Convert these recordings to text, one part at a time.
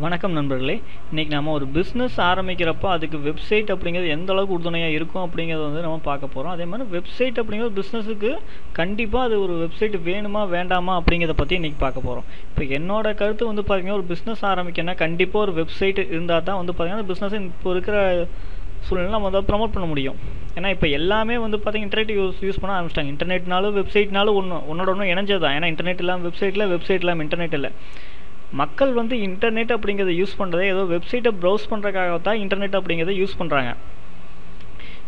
வணக்கம் நண்பர்களே. இன்றைக்கி நம்ம ஒரு பிஸ்னஸ் ஆரம்பிக்கிறப்போ அதுக்கு வெப்சைட் அப்படிங்கிறது எந்த அளவுக்கு உறுதுணையாக இருக்கும் அப்படிங்கிறத வந்து நம்ம பார்க்க போகிறோம். அதே மாதிரி வெப்சைட் அப்படிங்கிறது பிஸ்னஸுக்கு கண்டிப்பாக அது ஒரு வெப்சைட் வேணுமா வேண்டாமா அப்படிங்கிறத பற்றி இன்றைக்கி பார்க்க போகிறோம். இப்போ என்னோட கருத்து வந்து பார்த்திங்கன்னா, ஒரு பிஸ்னஸ் ஆரம்பிக்கணும்னா கண்டிப்பாக ஒரு வெப்சைட் இருந்தால் தான் வந்து பார்த்திங்கன்னா அந்த பிஸ்னஸ் இப்போ இருக்கிற சூழ்நிலை நம்ம வந்து ப்ரமோட் பண்ண முடியும். ஏன்னா இப்போ எல்லாமே வந்து பார்த்திங்கன்னா இன்டர்நெட் யூஸ் பண்ண ஆரம்பிச்சிட்டாங்க. இன்டர்நெட்னாலும் வெப்சைட்னாலும் ஒன்றோட ஒன்று இணைஞ்சது தான். ஏன்னா இன்டர்நெட் இல்லாமல் வெப்சைட் இல்லாமல் இன்டர்நெட் இல்லை. மக்கள் வந்து இன்டர்நெட் அப்படிங்கிறத யூஸ் பண்ணுறதே ஏதோ வெப்சைட்டை ப்ரௌஸ் பண்ணுறதுக்காக தான் இன்டர்நெட் அப்படிங்கிறத யூஸ் பண்ணுறாங்க.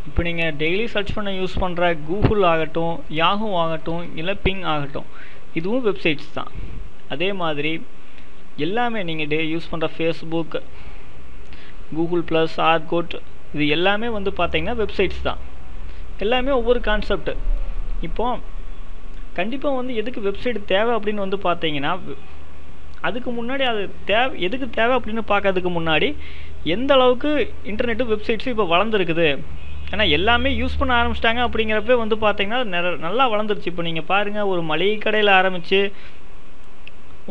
இப்போ நீங்கள் டெய்லி சர்ச் பண்ண யூஸ் பண்ணுற கூகுள் ஆகட்டும், யாஹூ ஆகட்டும், இல்லை பிங் ஆகட்டும், இதுவும் வெப்சைட்ஸ் தான். அதே மாதிரி எல்லாமே நீங்கள் யூஸ் பண்ணுற ஃபேஸ்புக், கூகுள் ப்ளஸ், ஆர்கோட், இது எல்லாமே வந்து பார்த்தீங்கன்னா வெப்சைட்ஸ் தான். எல்லாமே ஒவ்வொரு கான்செப்ட். இப்போது கண்டிப்பாக வந்து எதுக்கு வெப்சைட் தேவை அப்படின்னு வந்து பார்த்தீங்கன்னா, அதுக்கு முன்னாடி அது எதுக்கு தேவை அப்படின்னு பார்க்கறதுக்கு முன்னாடி எந்த அளவுக்கு இன்டர்நெட்டும் வெப்சைட்ஸும் இப்போ வளர்ந்துருக்குது. ஏன்னா எல்லாமே யூஸ் பண்ண ஆரம்பிச்சிட்டாங்க. அப்படிங்கிறப்ப வந்து பார்த்தீங்கன்னா நல்லா வளர்ந்துருச்சு. இப்போ நீங்கள் பாருங்கள், ஒரு மளிகை கடையில் ஆரம்பித்து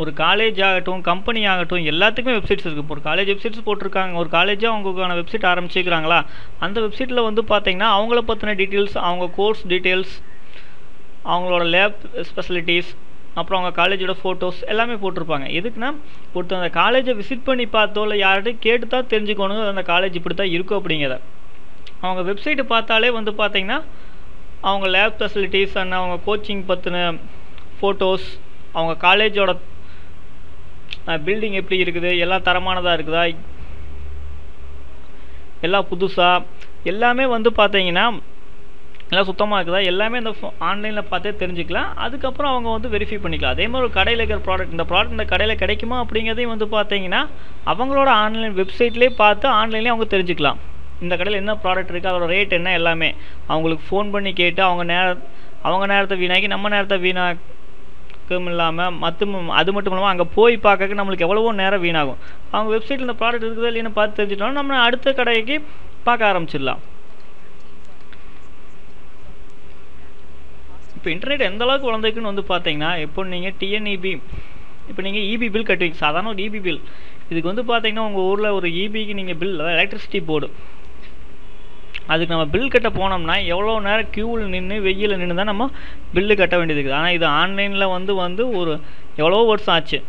ஒரு காலேஜ் ஆகட்டும், கம்பெனி ஆகட்டும், எல்லாத்துக்குமே வெப்சைட்ஸ் இருக்குது. இப்போ ஒரு காலேஜ் வெப்சைட்ஸ் போட்டிருக்காங்க. ஒரு காலேஜாக அவங்களுக்கான வெப்சைட் ஆரம்பிச்சிருக்கிறாங்களா, அந்த வெப்சைட்டில் வந்து பார்த்தீங்கன்னா அவங்கள பற்றின டீட்டெயில்ஸ், அவங்க கோர்ஸ் டீட்டெயில்ஸ், அவங்களோட லேப் ஸ்பெசிலிட்டிஸ், அப்புறம் அவங்க காலேஜோட ஃபோட்டோஸ் எல்லாமே போட்டிருப்பாங்க. எதுக்குன்னா, ஒருத்தர் அந்த காலேஜை விசிட் பண்ணி பார்த்தோ இல்லை யார்கிட்டையும் கேட்டு தான் தெரிஞ்சுக்கணும் அந்த காலேஜ் இப்படி தான் இருக்கும் அப்படிங்கிறத. அவங்க வெப்சைட்டு பார்த்தாலே வந்து பார்த்திங்கன்னா அவங்க லேப் ஃபெசிலிட்டிஸ் அண்ட் அவங்க கோச்சிங் பற்றின ஃபோட்டோஸ், அவங்க காலேஜோட பில்டிங் எப்படி இருக்குது, எல்லாம் தரமானதாக இருக்குதா, எல்லாம் புதுசாக, எல்லாமே வந்து பார்த்தீங்கன்னா எல்லாம் சுத்தமாக இருக்குதா, எல்லாமே இந்த ஆன்லைனில் பார்த்தே தெரிஞ்சுக்கலாம். அதுக்கப்புறம் அவங்க வந்து வெரிஃபை பண்ணிக்கலாம். அதே மாதிரி ஒரு கடையில் இருக்கிற ப்ராடக்ட், இந்த ப்ராடக்ட் இந்த கடையில் கிடைக்குமா அப்படிங்கிறதையும் வந்து பார்த்தீங்கன்னா அவங்களோட ஆன்லைன் வெப்சைட்லேயே பார்த்து ஆன்லைன்லேயே அவங்க தெரிஞ்சுக்கலாம். இந்த கடையில் என்ன ப்ராடக்ட் இருக்குது, அதோட ரேட் என்ன, எல்லாமே அவங்களுக்கு ஃபோன் பண்ணி கேட்டு அவங்க நேரத்தை வீணாக்கி நம்ம நேரத்தை வீணாக்கும் இல்லாமல் அது மட்டும் இல்லாமல் அங்கே போய் பார்க்க நம்மளுக்கு எவ்வளவோ நேரம் வீணாகும். அவங்க வெப்சைட்டில் இந்த ப்ராடக்ட் இருக்குதா இல்லைன்னு பார்த்து தெரிஞ்சுட்டோம்னா நம்ம அடுத்த கடைக்கு பார்க்க ஆரம்பிச்சிடலாம். இப்போ இன்டர்நெட் எந்த அளவுக்கு வளர்ந்துருக்குன்னு வந்து பார்த்தீங்கன்னா, இப்போ நீங்கள் டிஎன்இபி, இப்போ நீங்கள் இபி பில் கட்டுவீங்க, சாதாரண ஒரு இபி பில். இதுக்கு வந்து பார்த்தீங்கன்னா உங்கள் ஊரில் ஒரு இபிக்கு நீங்கள் பில், அதாவது எலக்ட்ரிசிட்டி போர்டு, அதுக்கு நம்ம பில் கட்ட போனோம்னா எவ்வளோ நேரம் க்யூவில் நின்று வெயிலில் நின்று தான் நம்ம பில்லு கட்ட வேண்டியது இருக்குது. ஆனால் இது ஆன்லைனில் வந்து ஒரு எவ்வளோ வருஷம் ஆச்சு.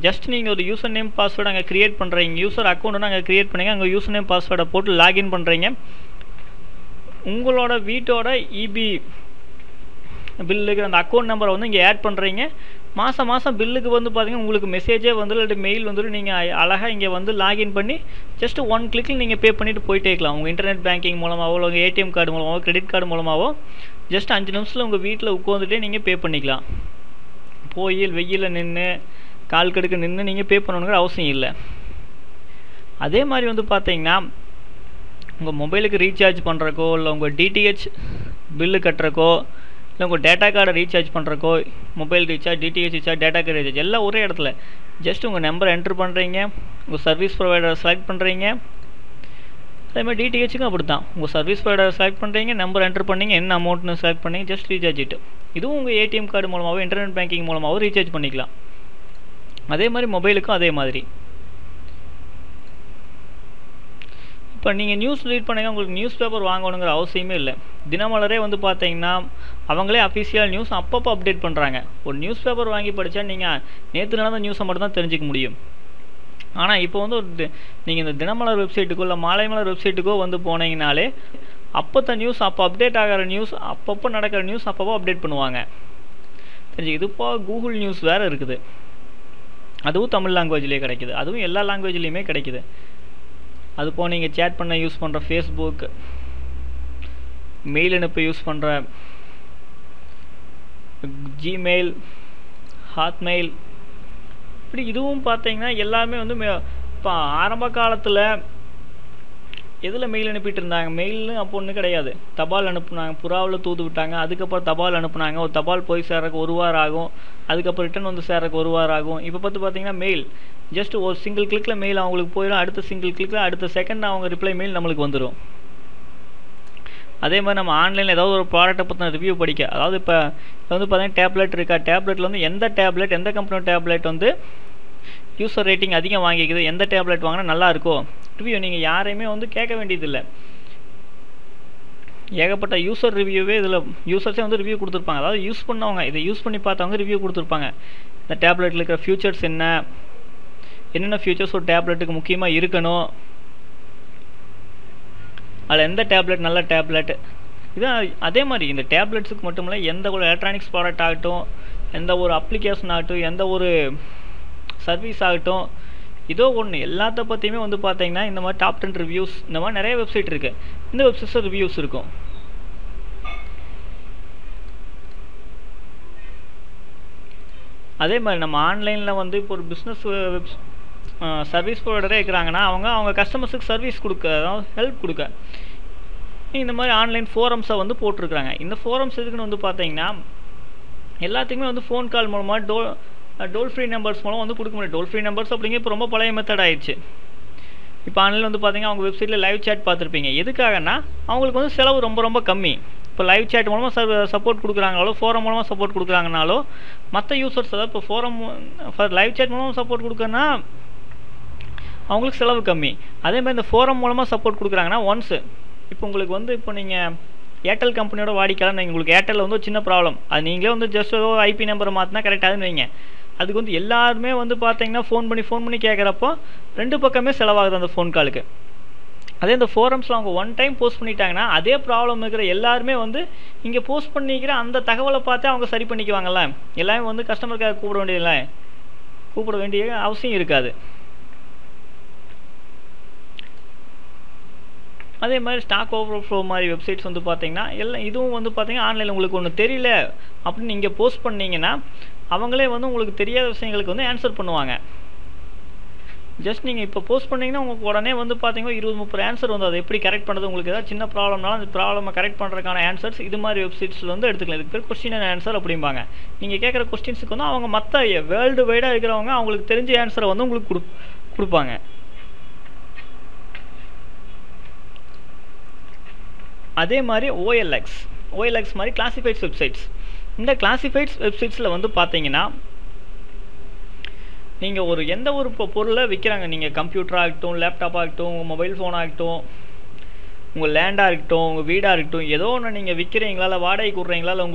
ஜஸ்ட் நீங்கள் ஒரு யூசர் நேம் பாஸ்வேர்டு அங்கே க்ரியேட் பண்ணுறீங்க, யூசர் அக்கௌண்ட்டு அங்கே க்ரியேட் பண்ணுறீங்க, அங்கே யூசர் நேம் பாஸ்வேர்டை போட்டு லாகின் பண்ணுறீங்க. உங்களோட வீட்டோட இபி பில்லுக்கு அந்த அக்கௌண்ட் நம்பரை வந்து இங்கே ஆட் பண்ணுறீங்க. மாதம் பில்லுக்கு வந்து பார்த்தீங்கன்னா உங்களுக்கு மெசேஜே வந்து இல்லாட்டி மெயில் வந்துட்டு நீங்கள் அழகாக இங்கே வந்து லாகின் பண்ணி ஜஸ்ட் 1 கிளிக்கில் நீங்கள் பே பண்ணிவிட்டு போயிட்டே இருக்கலாம். உங்கள் இன்டர்நெட் பேங்கிங் மூலமாகவோ, உங்கள் ஏடிஎம் கார்டு மூலமாகவோ, கிரெடிட் கார்டு மூலமாகவோ ஜஸ்ட் 5 நிமிஷத்தில் உங்கள் வீட்டில் உட்காந்துட்டே நீங்கள் பே பண்ணிக்கலாம். வெயிலில் நின்று கால் கடுக்க நின்று நீங்கள் பே பண்ணணுங்கிற அவசியம் இல்லை. அதே மாதிரி வந்து பார்த்தீங்கன்னா உங்கள் மொபைலுக்கு ரீசார்ஜ் பண்ணுறக்கோ, இல்லை உங்கள் டிடிஹெச் பில்லு கட்டுறக்கோ, இல்லை உங்கள் டேட்டா கார்டை ரீசார்ஜ் பண்ணுறக்கோ, mobile recharge, DTH recharge, data card recharge எல்லாம் ஒரே இடத்துல ஜஸ்ட் உங்கள் நம்பரை என்ட்ரு பண்ணுறீங்க, உங்கள் சர்வீஸ் ப்ரொவைடரை செலக்ட் பண்ணுறீங்க. அதேமாதிரி டிடிஹெச்சுக்கும் அப்படி தான், உங்கள் சர்வீஸ் ப்ரொவைடரை செலக்ட் பண்ணுறீங்க, நம்பர் என்ட்ரு பண்ணிங்க, என்ன அமௌண்ட்னு செலக்ட் பண்ணிங்க, ஜஸ்ட் ரீசார்ஜ் இட்டு. இதுவும் உங்கள் ஏடிஎம் கார்டு மூலமாகவோ இன்டர்நெட் பேங்கிங் மூலமாகவோ ரீசார்ஜ் பண்ணிக்கலாம். அதே மாதிரி மொபைலுக்கும் அதே மாதிரி. இப்போ நீங்கள் நியூஸ் ரீட் பண்ணுங்க, உங்களுக்கு நியூஸ் பேப்பர் வாங்கணுங்கிற அவசியமே இல்லை. தினமலரே வந்து பார்த்தீங்கன்னா அவங்களே அஃபிஷியல் நியூஸ் அப்பப்போ அப்டேட் பண்ணுறாங்க. ஒரு நியூஸ் பேப்பர் வாங்கி படித்தா நீங்கள் நேற்று நடந்த நியூஸை மட்டும் தான் தெரிஞ்சிக்க முடியும். ஆனால் இப்போ வந்து நீங்கள் இந்த தினமலர் வெப்சைட்டுக்கோ இல்லை மாலைமலர் வெப்சைட்டுக்கோ வந்து போனீங்கனாலே அப்போத்த நியூஸ், அப்போ அப்டேட் ஆகிற நியூஸ், அப்பப்போ நடக்கிற நியூஸ் அப்பப்போ அப்டேட் பண்ணுவாங்க. தெரிஞ்சுக்க. இப்போ கூகுள் நியூஸ் வேறு இருக்குது, அதுவும் தமிழ் லாங்குவேஜ்லேயே கிடைக்குது, அதுவும் எல்லா லாங்குவேஜ்லேயுமே கிடைக்குது. அது போல் நீங்கள் சேட் பண்ண யூஸ் பண்ணுற ஃபேஸ்புக், மெயில் அனுப்ப யூஸ் பண்ணுற ஜிமெயில், ஹாட்மெயில், இப்படி இதுவும் பார்த்தீங்கன்னா எல்லாமே வந்து இப்போ ஆரம்ப காலத்தில் எதில் மெயில் அனுப்பிட்டு இருந்தாங்க, மெயில்னு அப்போ ஒன்றும் கிடையாது. தபால் அனுப்புனாங்க, புறாவில் தூது விட்டாங்க, அதுக்கப்புறம் தபால் அனுப்புனாங்க. ஒரு தபால் போய் சேர்றதுக்கு 1 வாரம் ஆகும், அதுக்கப்புறம் ரிட்டன் வந்து சேர்றதுக்கு 1 வாரம் ஆகும். இப்போ பார்த்தீங்கன்னா மெயில் ஜஸ்ட் ஒரு சிங்கிள் கிளிக்கில் மெயில் அவங்களுக்கு போயிடும், அடுத்த சிங்கிள் கிளிக்கில் அடுத்த செகண்ட் அவங்க ரிப்ளை மெயில் நம்மளுக்கு வந்துடும். அதே மாதிரி நம்ம ஆன்லைனில் ஏதாவது ஒரு ப்ராடக்ட்டை பற்றின ரிவ்யூ படிக்க, அதாவது இப்போ வந்து பார்த்தீங்கன்னா டேப்லெட் இருக்கா, டேப்லெட்டில் வந்து எந்த டேப்லெட், எந்த கம்பெனி டேப்லெட் வந்து யூசர் ரேட்டிங் அதிகம் வாங்கிக்குது, எந்த டேப்லெட் வாங்கினா நல்லா இருக்கோ ரிவ்யூ நீங்கள் யாரையுமே வந்து கேட்க வேண்டியதில்லை. ஏகப்பட்ட யூசர் ரிவ்யூவே இதில் யூசர்ஸே வந்து ரிவ்யூ கொடுத்துருப்பாங்க. அதாவது யூஸ் பண்ணவங்க, இதை யூஸ் பண்ணி பார்த்தவங்க ரிவ்யூ கொடுத்துருப்பாங்க. இந்த டேப்லெட்டில் இருக்கிற ஃபியூச்சர்ஸ் என்னென்ன ஃபியூச்சர்ஸ் ஒரு டேப்லெட்டுக்கு முக்கியமாக இருக்கணும், அதில் எந்த டேப்லெட் நல்ல டேப்லெட். இதான் அதே மாதிரி இந்த டேப்லெட்ஸுக்கு மட்டும் இல்லை, எந்த ஒரு எலக்ட்ரானிக்ஸ் ப்ராடக்ட் ஆகட்டும், எந்த ஒரு அப்ளிகேஷன் ஆகட்டும், எந்த ஒரு சர்வீஸ் ஆகட்டும், இதோ ஒன்று எல்லாத்த பற்றியுமே வந்து பார்த்தீங்கன்னா இந்த மாதிரி டாப் 10 ரிவ்யூஸ் இந்த மாதிரி நிறைய வெப்சைட் இருக்குது. இந்த வெப்சைட்ஸில் ரிவ்யூஸ் இருக்கும். அதே மாதிரி நம்ம ஆன்லைனில் வந்து இப்போ ஒரு பிஸ்னஸ் சர்வீஸ் ப்ரொவைடரே இருக்கிறாங்கன்னா அவங்க கஸ்டமர்ஸுக்கு சர்வீஸ் கொடுக்க, அதாவது ஹெல்ப் கொடுக்க இந்த மாதிரி ஆன்லைன் ஃபோரம்ஸை வந்து போட்டிருக்கிறாங்க. இந்த ஃபோரம்ஸ் எதுக்குன்னு வந்து பார்த்தீங்கன்னா எல்லாத்துக்குமே வந்து ஃபோன் கால் மூலமாக டோல் ஃப்ரீ நம்பர்ஸ் மூலம் வந்து கொடுக்க முடியும். டோல் ஃப்ரீ நம்பர்ஸ் அப்படிங்க இப்போ ரொம்ப பழைய மெத்தட் ஆயிடுச்சு. இப்போ ஆன்லைனில் வந்து பார்த்தீங்கன்னா அவங்க வெப்சைட்டில் லைவ் சேட் பார்த்துருப்பீங்க. எதுக்காகனா அவங்களுக்கு வந்து செலவு ரொம்ப ரொம்ப கம்மி. இப்போ லைவ் சேட் மூலமாக சப்போர்ட் கொடுக்குறாங்களோ, ஃபோரம் மூலமாக சப்போர்ட் கொடுக்குறாங்கனாலோ, மற்ற யூசர்ஸ் அதாவது இப்போ ஃபோரம் லைவ் சேட் மூலமாக சப்போர்ட் கொடுக்குறனா அவங்களுக்கு செலவு கம்மி. அதே மாதிரி இந்த ஃபோரம் மூலமாக சப்போர்ட் கொடுக்குறாங்கன்னா ஒன்ஸு இப்போ உங்களுக்கு வந்து இப்போ நீங்கள் ஏர்டெல் கம்பெனியோட வாடிக்கையாளர், நீங்கள் உங்களுக்கு ஏர்டெல்லில் வந்து ஒரு சின்ன ப்ராப்ளம், அது நீங்களே வந்து ஜஸ்ட் ஏதோ ஐபி நம்பரை மாற்றினா கரெக்டாகுதுன்னு வைங்க. அதுக்கு வந்து எல்லாருமே வந்து பார்த்தீங்கன்னா ஃபோன் பண்ணி கேட்குறப்போ 2 பக்கமே செலவாகுது அந்த ஃபோன் காலுக்கு. அதே இந்த ஃபோரம்ஸில் அவங்க ஒன் டைம் போஸ்ட் பண்ணிட்டாங்கன்னா அதே ப்ராப்ளம் இருக்கிற எல்லாருமே வந்து இங்கே போஸ்ட் பண்ணிக்கிற அந்த தகவலை பார்த்து அவங்க சரி பண்ணிக்குவாங்கல்ல. எல்லாமே வந்து கஸ்டமருக்காக கூப்பிட வேண்டிய அவசியம் இருக்காது. அதே மாதிரி ஸ்டாக் ஓவர்ஃப்ளோ மாதிரி வெப்சைட்ஸ் வந்து பார்த்தீங்கன்னா இதுவும் வந்து பார்த்தீங்கன்னா ஆன்லைனில் உங்களுக்கு ஒன்று தெரியல அப்படின்னு நீங்கள் போஸ்ட் பண்ணிங்கன்னா அவங்களே வந்து உங்களுக்கு தெரியாத விஷயங்களுக்கு வந்து ஆன்சர் பண்ணுவாங்க. ஜஸ்ட் நீங்கள் இப்போ போஸ்ட் பண்ணிங்கன்னா உங்களுக்கு உடனே வந்து பார்த்தீங்கன்னா 20-30 ஆன்சர் வந்து அதை எப்படி கரெக்ட் பண்ணுறது, உங்களுக்கு ஏதாவது சின்ன ப்ராப்ளம்னாலும் அந்த ப்ராப்ளமை கரெக்ட் பண்ணுறதுக்கான ஆன்சர்ஸ் இது மாதிரி வெப்சைட்ஸில் வந்து எடுத்துக்கலாம். இதுக்கு பேர் கொஸ்டின் அண்ட் ஆன்சர் அப்படிம்பாங்க. நீங்கள் கேட்குற கொஸ்டின்ஸுக்கு வந்து அவங்க மற்ற வேர்ல்டு வைடாக இருக்கிறவங்க அவங்களுக்கு தெரிஞ்ச ஆன்சரை வந்து உங்களுக்கு கொடுப்பாங்க. அதே மாதிரி OLX மாதிரி கிளாசிஃபைட்ஸ் வெப்சைட்ஸ். இந்த கிளாசிஃபைட்ஸ் வெப்சைட்ஸில் வந்து பார்த்தீங்கன்னா நீங்கள் எந்த ஒரு பொருளை விற்கிறாங்க, நீங்கள் கம்ப்யூட்டராக இருக்கட்டும், லேப்டாப்பாக இருக்கட்டும், உங்கள் மொபைல் ஃபோனாக இருக்கட்டும், உங்கள் லேண்டாக இருக்கட்டும், உங்கள் வீடாக இருக்கட்டும், ஏதோ ஒன்று நீங்கள் விற்கிறீங்களா இல்லை வாடகைக்கு விட்றீங்களா இல்லை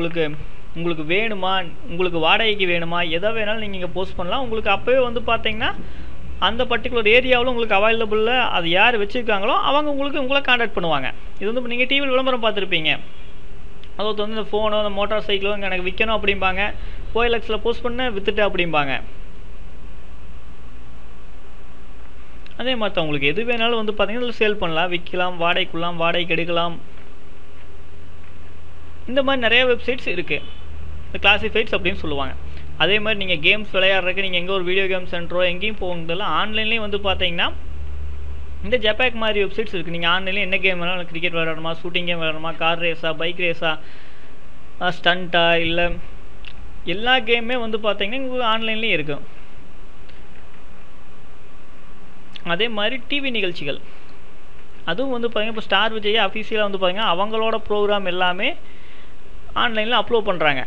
உங்களுக்கு வேணுமா, உங்களுக்கு வாடகைக்கு வேணுமா, எதை வேணாலும் நீங்கள் இங்கே போஸ்ட் பண்ணலாம். உங்களுக்கு அப்போவே வந்து பார்த்தீங்கன்னா அந்த பர்டிகுலர் ஏரியாவில் உங்களுக்கு அவைலபிளில் அது யார் வச்சுருக்காங்களோ அவங்க உங்களை கான்டாக்ட் பண்ணுவாங்க. இது வந்து இப்போ நீங்கள் டிவியில் விளம்பரம் பார்த்துருப்பீங்க. அதாவது வந்து இந்த ஃபோனோ அந்த மோட்டார் சைக்கிளோ இங்கே எனக்கு விற்கணும் அப்படிம்பாங்க. OLXில் போஸ்ட் பண்ண விற்றுட்டு அப்படிம்பாங்க. அதே மாதிரி தான் உங்களுக்கு எது வேணாலும் வந்து பார்த்தீங்கன்னா இதில் சேல் பண்ணலாம், விற்கலாம், வாடகைக்கு எடுக்கலாம். இந்த மாதிரி நிறைய வெப்சைட்ஸ் இருக்குது, இந்த கிளாசிஃபைட்ஸ் அப்படின்னு சொல்லுவாங்க. அதே மாதிரி நீங்கள் கேம்ஸ் விளையாடுறதுக்கு நீங்கள் எங்கே ஒரு வீடியோ கேம் சென்டரோ எங்கேயும் போகிறதெல்லாம் ஆன்லைன்லேயும் வந்து பார்த்தீங்கன்னா இந்த ஜப்பாக் மாதிரி வெப்சைட்ஸ் இருக்குது. நீங்கள் ஆன்லைனில் என்ன கேம் வேணாலும், கிரிக்கெட் விளையாடணுமா, ஷூட்டிங் கேம் விளையாடணுமா, கார் ரேஸா, பைக் ரேஸா, ஸ்டண்ட்டா, இல்லை எல்லா கேமுமே வந்து பார்த்தீங்கன்னா உங்களுக்கு ஆன்லைன்லேயும் இருக்கும். அதே மாதிரி டிவி நிகழ்ச்சிகள் அதுவும் வந்து பார்த்தீங்கன்னா இப்போ ஸ்டார் விஜய் அஃபீஷியலாக வந்து பார்த்தீங்கன்னா அவங்களோட ப்ரோக்ராம் எல்லாமே ஆன்லைனில் அப்லோட் பண்ணுறாங்க.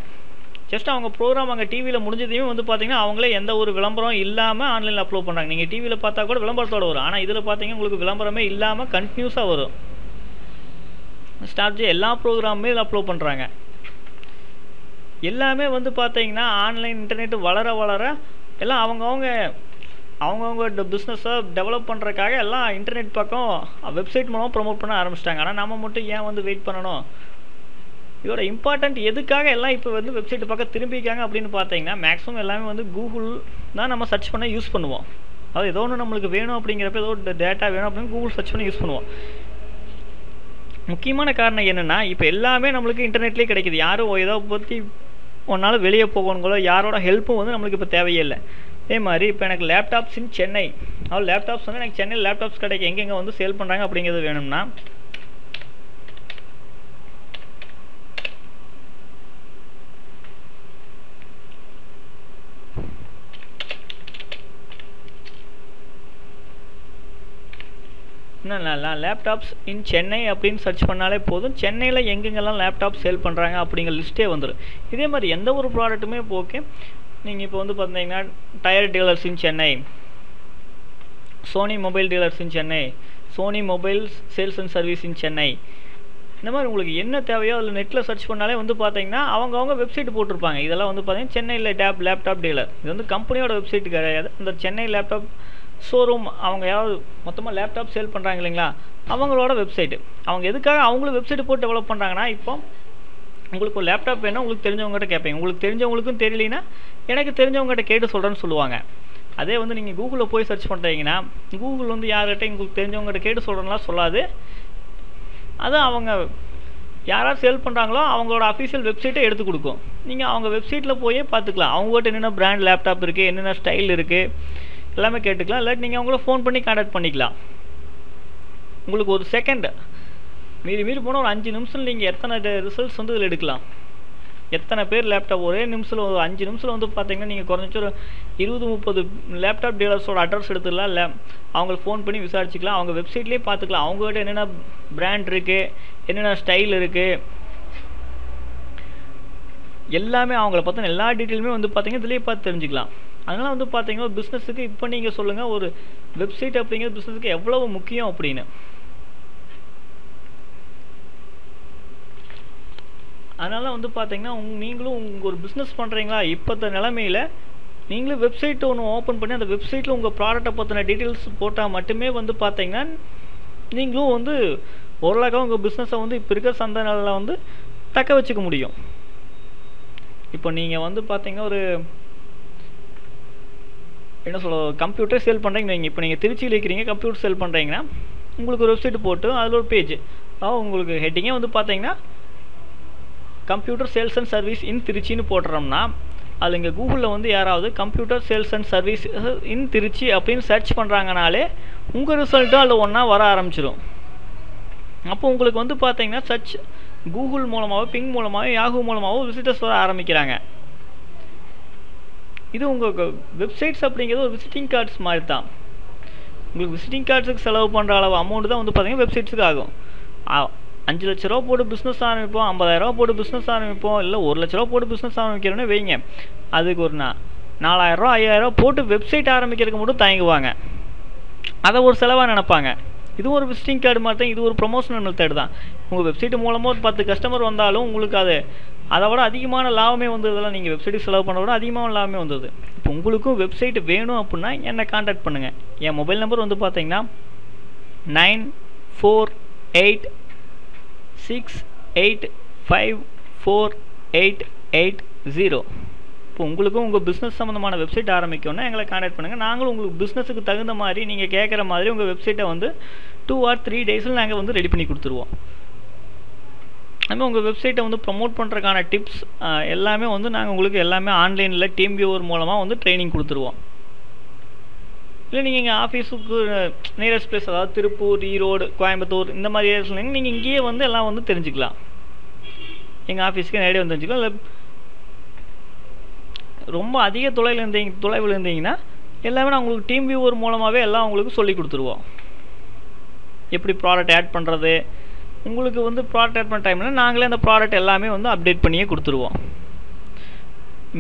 ஜஸ்ட் அவங்க ப்ரோக்ராம் அங்கே டிவியில் முடிஞ்சதையும் வந்து பார்த்தீங்கன்னா அவங்களே எந்த ஒரு விளம்பரம் இல்லாமல் ஆன்லைனில் அப்லோட் பண்ணுறாங்க. நீங்கள் டிவியில் பார்த்தா கூட விளம்பரத்தோடு வரும், ஆனால் இதில் பார்த்தீங்கன்னா உங்களுக்கு விளம்பரமே இல்லாமல் கண்டினியூஸாக வரும். ஸ்டார் விஜய் எல்லா ப்ரோக்ராமுமே இதில் அப்லோட் பண்ணுறாங்க. எல்லாமே வந்து பார்த்தீங்கன்னா ஆன்லைன் இன்டர்நெட் வளர எல்லாம் அவங்கவுங்க பிஸ்னஸை டெவலப் பண்ணுறதுக்காக எல்லாம் இன்டர்நெட் பக்கம் வெப்சைட் மூலமாக ப்ரொமோட் பண்ண ஆரம்பிச்சிட்டாங்க. ஆனால் நம்ம மட்டும் ஏன் வந்து வெயிட் பண்ணணும்? இதோட இம்பார்ட்டன்ட் எதுக்காக எல்லாம் இப்போ வந்து வெப்சைட்டு பக்கம் திரும்பிக்காங்க அப்படின்னு பார்த்தீங்கன்னா மேக்ஸிமம் எல்லாமே வந்து கூகுள் தான் நம்ம சர்ச் பண்ண யூஸ் பண்ணுவோம். அது ஏதோ ஒன்று நம்மளுக்கு வேணும் அப்படிங்கிறப்ப ஏதோ டேட்டா வேணும் அப்படின்னு கூகுள் சர்ச் பண்ணி யூஸ் பண்ணுவோம். முக்கியமான காரணம் என்னென்னா இப்போ எல்லாமே நம்மளுக்கு இன்டர்நெட்லேயே கிடைக்கிது. யாரும் ஏதோ பற்றி ஒன்றால் வெளியே போகணுங்களோ யாரோட ஹெல்ப்பும் வந்து நம்மளுக்கு இப்போ தேவையே இல்லை. அதே மாதிரி இப்போ எனக்கு லேப்டாப்ஸ் இன் சென்னை, லேப்டாப்ஸ் வந்து எனக்கு சென்னையில் லேப்டாப்ஸ் கிடைக்கும், எங்கெங்கே வந்து சேல் பண்ணுறாங்க அப்படிங்கிறது வேணும்னா லேப்டாப்ஸ் இன் சென்னை அப்படின்னு சர்ச் பண்ணாலே போதும், சென்னையில் எங்கெங்கெல்லாம் லேப்டாப் சேல் பண்ணுறாங்க அப்படிங்கிற லிஸ்ட்டே வந்துடும். இதே மாதிரி எந்த ஒரு ப்ராடக்ட்டுமே ஓகே. நீங்கள் இப்போ வந்து பார்த்தீங்கன்னா tyre dealers in Chennai, Sony mobile dealers in Chennai, Sony mobile sales and service in Chennai, இந்த மாதிரி உங்களுக்கு என்ன தேவையோ அதில் நெட்டில் சர்ச் பண்ணாலே வந்து பார்த்தீங்கன்னா அவங்க வெப்சைட் போட்டிருப்பாங்க. இதெல்லாம் வந்து பார்த்தீங்கன்னா சென்னையில் லேப்டாப் டீலர், இது வந்து கம்பெனியோட வெப்சைட் கிடையாது. அந்த சென்னை லேப்டாப் ஷோரூம் அவங்க யாராவது மொத்தமாக லேப்டாப் சேல் பண்ணுறாங்க இல்லைங்களா, அவங்களோட வெப்சைட்டு. அவங்க எதுக்காக அவங்களும் வெப்சைட் போட்டு டெவலப் பண்ணுறாங்கன்னா, இப்போ உங்களுக்கு ஒரு லேப்டாப் வேணும், உங்களுக்கு தெரிஞ்சவங்ககிட்ட கேட்பீங்க, உங்களுக்கு தெரிஞ்சவங்களுக்கும் தெரியலனா எனக்கு தெரிஞ்சவங்ககிட்ட கேட்டு சொல்கிறேன்னு சொல்லுவாங்க. அதே வந்து நீங்கள் கூகுளில் போய் சர்ச் பண்ணுறீங்கன்னா, கூகுள் வந்து யார்கிட்ட உங்களுக்கு தெரிஞ்சவங்ககிட்ட கேட்டு சொல்கிறேன்லாம் சொல்லாது. அதான் அவங்க யாராவது சேல் பண்ணுறாங்களோ அவங்களோட அஃபீஷியல் வெப்சைட்டை எடுத்து கொடுக்கும். நீங்கள் அவங்க வெப்சைட்டில் போய் பார்த்துக்கலாம், அவங்ககிட்ட என்னென்ன பிராண்ட் லேப்டாப் இருக்குது, என்னென்ன ஸ்டைல் இருக்குது எல்லாமே கேட்டுக்கலாம். இல்லாட்டி நீங்கள் அவங்கள ஃபோன் பண்ணி கான்டாக்ட் பண்ணிக்கலாம். உங்களுக்கு ஒரு செகண்ட் மீறி போனால் ஒரு 5 நிமிஷம் நீங்கள் எத்தனை ரிசல்ட்ஸ் வந்து இதில் எடுக்கலாம். எத்தனை பேர் லேப்டாப் ஒரே நிமிஷத்தில் ஒரு 5 நிமிஷத்தில் வந்து பார்த்தீங்கன்னா நீங்கள் குறைஞ்ச ஒரு 20-30 லேப்டாப் டீலர்ஸோட அட்ரஸ் எடுத்துக்கலாம். இல்லை அவங்களுக்கு ஃபோன் பண்ணி விசாரிச்சிக்கலாம், அவங்க வெப்சைட்லேயே பார்த்துக்கலாம் அவங்ககிட்ட என்னென்ன பிராண்ட் இருக்குது, என்னென்ன ஸ்டைல் இருக்குது, எல்லாமே அவங்கள பார்த்தா எல்லா டீட்டெயிலுமே வந்து பார்த்தீங்கன்னா இதிலேயே பார்த்து தெரிஞ்சுக்கலாம். அதனால் வந்து பார்த்தீங்கன்னா ஒரு பிஸ்னஸுக்கு இப்போ நீங்கள் சொல்லுங்கள், ஒரு வெப்சைட் அப்படிங்கிறது பிஸ்னஸுக்கு எவ்வளவு முக்கியம் அப்படின்னு. அதனால் வந்து பார்த்தீங்கன்னா நீங்களும் உங்கள் ஒரு பிஸ்னஸ் பண்ணுறீங்களா, இப்போத்த நிலமையில் நீங்களும் வெப்சைட் ஒன்று ஓப்பன் பண்ணி அந்த வெப்சைட்டில் உங்கள் ப்ராடக்ட்டை பற்றின டீட்டெயில்ஸ் போட்டால் மட்டுமே வந்து பார்த்தீங்கன்னா நீங்களும் வந்து ஓரளவுக்கு உங்கள் பிஸ்னஸை வந்து இப்போ இருக்கிற சந்தை நிலையில் வந்து தக்க வச்சுக்க முடியும். இப்போ நீங்கள் வந்து பார்த்தீங்கன்னா ஒரு என்ன சொல்ல கம்ப்யூட்டர் சேல் பண்ணுறீங்க, இப்போ நீங்கள் திருச்சியில் இருக்கிறீங்க, கம்ப்யூட்டர் சேல் பண்ணுறீங்கன்னா உங்களுக்கு ஒரு வெப்சைட் போட்டு அதில் ஒரு பேஜ், உங்களுக்கு ஹெட்டிங்கே வந்து பார்த்தீங்கன்னா computer sales and service in திருச்சின்னு போடுறோம்னா அதில் இங்கே கூகுளில் வந்து யாராவது computer sales and service in Trichy அப்படின்னு சர்ச் பண்ணுறாங்கனாலே உங்கள் ரிசல்ட்டும் அதில் ஒன்றா வர ஆரம்பிச்சிடும். அப்போ உங்களுக்கு வந்து பார்த்தீங்கன்னா சர்ச் கூகுள் மூலமாகவோ பிங் மூலமாகவோ யாஹூ மூலமாகவோ விசிட்டர்ஸ் வர ஆரம்பிக்கிறாங்க. இது உங்கள் வெப்சைட்ஸ் அப்படிங்கிறது ஒரு விசிட்டிங் கார்ட்ஸ் மாதிரி தான். உங்களுக்கு விசிட்டிங் கார்ட்ஸுக்கு செலவு பண்ணுற அளவு அமௌண்ட் தான் வந்து பார்த்தீங்கன்னா வெப்சைட்ஸுக்கு ஆகும். 5 லட்ச ரூபா போட்டு பிஸ்னஸ் ஆரம்பிப்போம், 50,000 ரூபா போட்டு பிஸ்னஸ் ஆரம்பிப்போம், இல்லை 1 லட்ச ரூபா போட்டு பிஸ்னஸ் ஆரம்பிக்கிறோன்னு வைங்க, அதுக்கு ஒரு 4,000 ரூபா 5,000 ரூபா போட்டு வெப்சைட் ஆரம்பிக்கிறதுக்கு மட்டும் தயங்குவாங்க, அதை ஒரு செலவாக நினைப்பாங்க. இதுவும் ஒரு விசிட்டிங் கார்டு மாதிரி தான், இது ஒரு ப்ரொமோஷனல் மெத்தட் தான். உங்கள் வெப்சைட் மூலமாக ஒரு 10 கஸ்டமர் வந்தாலும் உங்களுக்கு அதை விட அதிகமான லாபமே வந்ததுலாம், நீங்கள் வெப்சைட்டுக்கு செலவு பண்ண விட அதிகமான லாபமே வந்தது. இப்போ உங்களுக்கும் வெப்சைட் வேணும் அப்படின்னா என்னை கான்டாக்ட் பண்ணுங்கள். என் மொபைல் நம்பர் வந்து பார்த்தீங்கன்னா 9486854880. இப்போ உங்களுக்கும் உங்கள் பிஸ்னஸ் சம்மந்தமான வெப்சைட் ஆரம்பிக்கணும்னா எங்களை கான்டாக்ட் பண்ணுங்கள். நாங்களும் உங்களுக்கு பிஸ்னஸுக்கு தகுந்த மாதிரி நீங்கள் கேட்குற மாதிரி உங்கள் வெப்சைட்டை வந்து 2 or 3 டேஸில் நாங்கள் வந்து ரெடி பண்ணி கொடுத்துருவோம். அதுமாதிரி உங்கள் வெப்சைட்டை வந்து ப்ரமோட் பண்ணுறதுக்கான டிப்ஸ் எல்லாமே வந்து நாங்கள் உங்களுக்கு எல்லாமே ஆன்லைனில் டீம் வியூவர் மூலமாக வந்து ட்ரைனிங் கொடுத்துருவோம். இல்லை நீங்கள் எங்கள் ஆஃபீஸுக்கு நியரஸ்ட் பிளேஸ், அதாவது திருப்பூர், ஈரோடு, கோயம்புத்தூர் இந்த மாதிரி ஏரியாஸ் நீங்கள் இங்கேயே வந்து எல்லாம் வந்து தெரிஞ்சுக்கலாம். எங்கள் ஆஃபீஸுக்கு நேரடியாக வந்து தெரிஞ்சுக்கலாம். இல்லை ரொம்ப அதிக தொலைவில் இருந்தீங்கன்னா எல்லாமே நான் உங்களுக்கு டீம் வியூவர் மூலமாகவே எல்லாம் உங்களுக்கு சொல்லி கொடுத்துருவோம். எப்படி ப்ராடக்ட் ஆட் பண்ணுறது, உங்களுக்கு வந்து ப்ராடக்ட் ஆட் பண்ண டைமில் நாங்களே அந்த ப்ராடக்ட் எல்லாமே வந்து அப்டேட் பண்ணியே கொடுத்துருவோம்.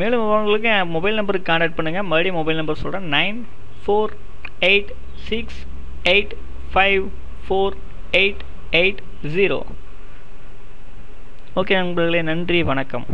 மேலும் உங்களுக்கு என் மொபைல் நம்பருக்கு கான்டாக்ட் பண்ணுங்கள். மறுபடியும் மொபைல் நம்பர் சொல்கிறேன், 9486854880. ஓகே நண்பர்களே, நன்றி, வணக்கம்.